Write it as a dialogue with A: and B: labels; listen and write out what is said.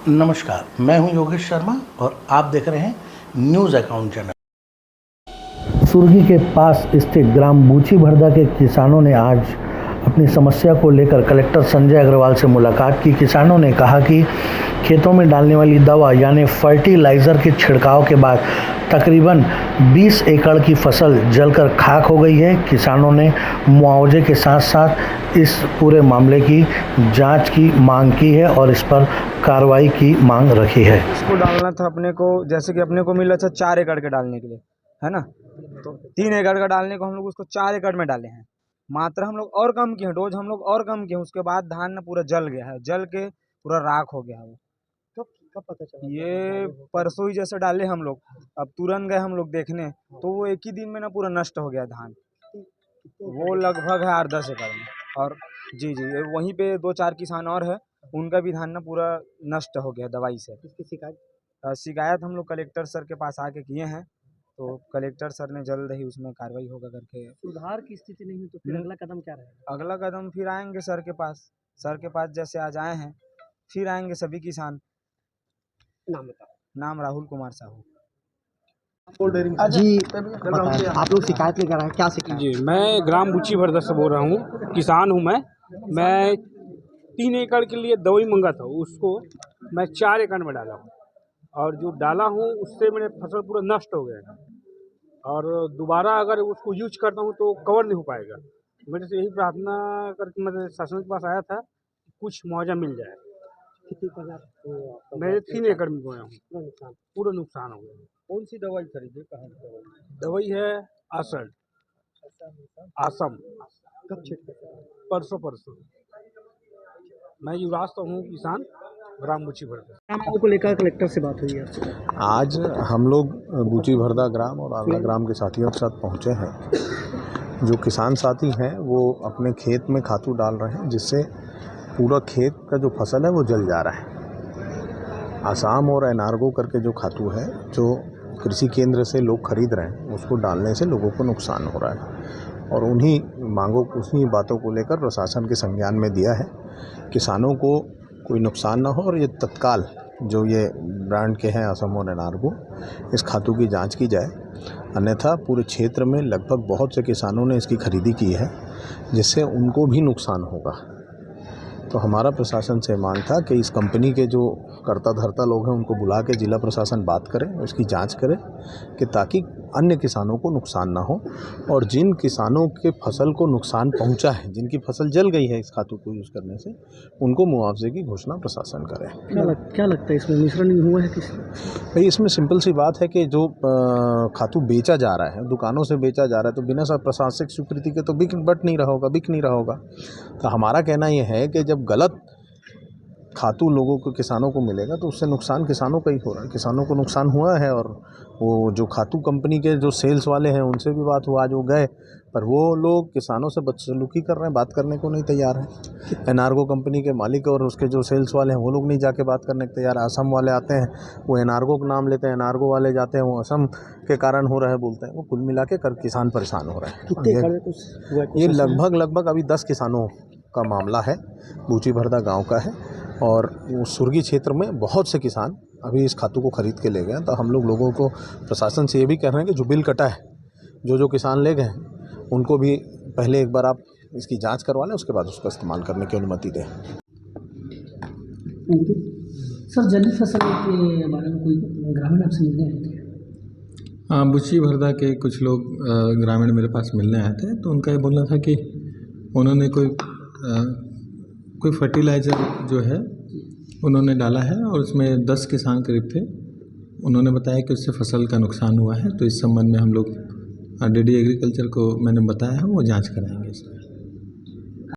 A: नमस्कार, मैं हूं योगेश शर्मा और आप देख रहे हैं न्यूज़ अकाउंट चैनल। सुरगी के पास स्थित ग्राम बूची भरदा के किसानों ने आज अपनी समस्या को लेकर कलेक्टर संजय अग्रवाल से मुलाकात की। किसानों ने कहा कि खेतों में डालने वाली दवा यानी फर्टिलाइज़र के छिड़काव के बाद तकरीबन 20 एकड़ की फसल जलकर खाक हो गई है। किसानों ने मुआवजे के साथ साथ इस पूरे मामले की जांच की मांग की है और इस पर कार्रवाई की मांग रखी है।
B: इसको डालना था अपने को, जैसे कि अपने को मिला था 4 एकड़ के डालने के लिए, है ना। तो 3 एकड़ का डालने को हम लोग उसको 4 एकड़ में डाले हैं। मात्रा हम लोग और कम किए हैं, डोज हम लोग और कम किए हैं। उसके बाद धान ना पूरा जल गया है, जल के पूरा राख हो गया है। वो कब पता चला? ये परसों ही जैसे डाले हम लोग, अब तुरंत गए हम लोग देखने, तो वो एक ही दिन में ना पूरा नष्ट हो गया धान। वो लगभग है 8-10 एकड़ में। और जी वहीं पे 2-4 किसान और है, उनका भी धान ना पूरा नष्ट हो गया दवाई से। इसकी शिकायत हम लोग कलेक्टर सर के पास आके किए हैं, तो कलेक्टर सर ने जल्द ही उसमें कार्रवाई होगा करके।
C: सुधार की स्थिति नहीं हुई तो फिर अगला कदम क्या रहेगा?
B: अगला कदम फिर आएंगे सर के पास। सर के पास जैसे आज आए हैं, फिर आएंगे सभी किसान।
C: नाम बताओ।
B: नाम राहुल कुमार साहू।
C: जी आप लोग शिकायत लेकर आए, क्या शिकायत?
D: जी, मैं ग्राम बूची भरदा से बोल रहा हूँ, किसान हूँ मैं 3 एकड़ के लिए दवाई मंगा था, उसको मैं 4 एकड़ में डाला हूँ और जो डाला हूँ उससे मेरे फसल पूरा नष्ट हो गया है और दोबारा अगर उसको यूज करता हूँ तो कवर नहीं हो पाएगा। मेरे से यही प्रार्थना करके मैं शासन के पास आया था, कुछ मुआवजा मिल जाए।
C: कितनी फसल?
D: मेरे 3 एकड़ में बोया हूँ, पूरा नुकसान हो गया।
B: कौन सी दवाई खरीदे? कहाँ
D: दवाई है आसम।
C: कब छिड़के?
D: परसों। मैं युवराज तो हूँ, किसान, ग्राम बूची भरदा।
C: ग्राम को लेकर कलेक्टर से बात हुई है?
E: आज हम लोग बूची भरदा ग्राम और आंवला ग्राम के साथियों के साथ पहुँचे हैं। जो किसान साथी हैं वो अपने खेत में खातू डाल रहे हैं, जिससे पूरा खेत का जो फसल है वो जल जा रहा है। आसाम और एनार्गो करके जो खातू है, जो कृषि केंद्र से लोग खरीद रहे हैं, उसको डालने से लोगों को नुकसान हो रहा है और उन्हीं बातों को लेकर प्रशासन के संज्ञान में दिया है। किसानों को कोई नुकसान ना हो और ये तत्काल जो ये ब्रांड के हैं आसम और एनार्गो, इस खातू की जांच की जाए, अन्यथा पूरे क्षेत्र में लगभग बहुत से किसानों ने इसकी खरीदी की है, जिससे उनको भी नुकसान होगा। तो हमारा प्रशासन से मांग था कि इस कंपनी के जो कर्ता धर्ता लोग हैं उनको बुला के जिला प्रशासन बात करें, उसकी जांच करे कि ताकि अन्य किसानों को नुकसान ना हो और जिन किसानों के फसल को नुकसान पहुंचा है, जिनकी फसल जल गई है इस खातू को यूज़ करने से, उनको मुआवजे की घोषणा प्रशासन करे।
C: क्या लगता है इसमें मिश्रण हुआ है किसी?
E: भाई इसमें सिंपल सी बात है कि जो खातू बेचा जा रहा है, दुकानों से बेचा जा रहा है, तो बिना प्रशासनिक स्वीकृति के तो बिक नहीं रहा होगा। तो हमारा कहना यह है कि जब गलत खातू लोगों को, किसानों को मिलेगा तो उससे नुकसान किसानों का ही हो रहा है। किसानों को नुकसान हुआ है और वो जो खातू कंपनी के जो सेल्स वाले हैं उनसे भी बात हुआ, आज वो गए, पर वो लोग किसानों से बदसलूकी कर रहे हैं, बात करने को नहीं तैयार है। एनार्गो कंपनी के मालिक और उसके जो सेल्स वाले हैं वो लोग नहीं जाके बात करने को तैयार। असम वाले आते हैं, वो एनार्गो का नाम लेते हैं, एनार्गो वाले जाते हैं, वो असम के कारण हो रहा है बोलते हैं। वो कुल मिला के किसान परेशान हो रहे हैं। ये लगभग अभी 10 किसानों का मामला है, बूची भरदा गाँव का है और सुरगी क्षेत्र में बहुत से किसान अभी इस खातू को खरीद के ले गए। तो हम लोगों को प्रशासन से ये भी कह रहे हैं कि जो बिल कटा है, जो किसान ले गए उनको भी पहले एक बार आप इसकी जांच करवा लें, उसके बाद उसका इस्तेमाल करने की अनुमति दें।
C: सर, जली फसल के बारे में कोई ग्रामीण आपसे मिलने आए थे?
F: हाँ, बूची भरदा के कुछ लोग ग्रामीण मेरे पास मिलने आए थे, तो उनका ये बोलना था कि उन्होंने कोई फर्टिलाइज़र जो है उन्होंने डाला है और उसमें 10 किसान करीब थे। उन्होंने बताया कि उससे फसल का नुकसान हुआ है, तो इस संबंध में हम लोग डीडी एग्रीकल्चर को मैंने बताया है, वो जांच कराएंगे इसमें।